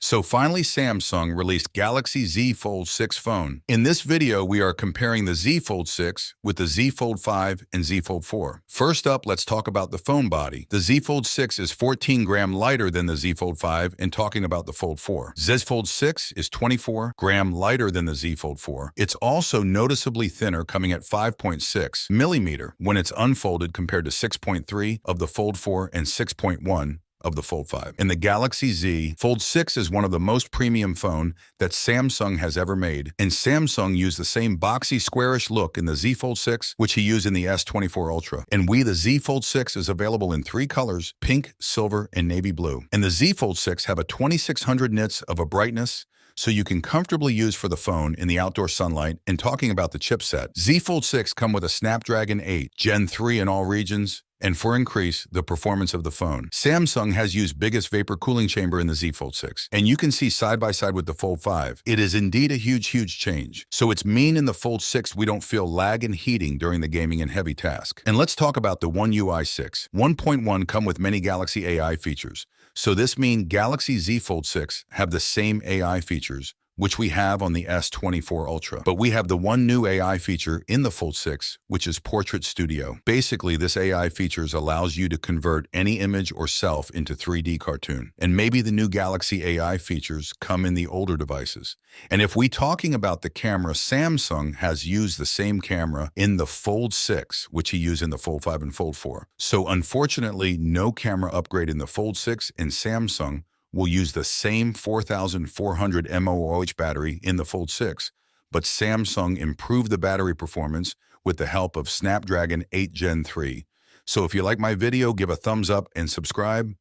So finally, Samsung released Galaxy Z Fold 6 phone. In this video, we are comparing the Z Fold 6 with the Z Fold 5 and Z Fold 4. First up, let's talk about the phone body. The Z Fold 6 is 14 grams lighter than the Z Fold 5, and talking about the Fold 4. Z Fold 6 is 24 grams lighter than the Z Fold 4. It's also noticeably thinner, coming at 5.6 millimeter when it's unfolded compared to 6.3 of the Fold 4 and 6.1 of the Fold 5. And the Galaxy Z Fold 6 is one of the most premium phone that Samsung has ever made. And Samsung used the same boxy, squarish look in the Z Fold 6, which he used in the S24 Ultra. And the Z Fold 6 is available in 3 colors: pink, silver, and navy blue. And the Z Fold 6 have a 2600 nits of a brightness, so you can comfortably use for the phone in the outdoor sunlight. And talking about the chipset, Z Fold 6 come with a Snapdragon 8 Gen 3 in all regions, and for increase the performance of the phone. Samsung has used biggest vapor cooling chamber in the Z Fold 6, and you can see side by side with the Fold 5. It is indeed a huge change. So it's mean in the Fold 6 we don't feel lag and heating during the gaming and heavy task. And let's talk about the One UI 6. 1.1 come with many Galaxy AI features. So this means Galaxy Z Fold 6 have the same AI features which we have on the S24 Ultra. But we have the one new AI feature in the Fold 6, which is Portrait Studio. Basically, this AI features allows you to convert any image or self into 3D cartoon. And maybe the new Galaxy AI features come in the older devices. And if we talking about the camera, Samsung has used the same camera in the Fold 6, which he used in the Fold 5 and Fold 4. So unfortunately, no camera upgrade in the Fold 6, and Samsung will use the same 4400 mAh battery in the Fold 6, but Samsung improved the battery performance with the help of Snapdragon 8 Gen 3. So if you like my video, give a thumbs up and subscribe.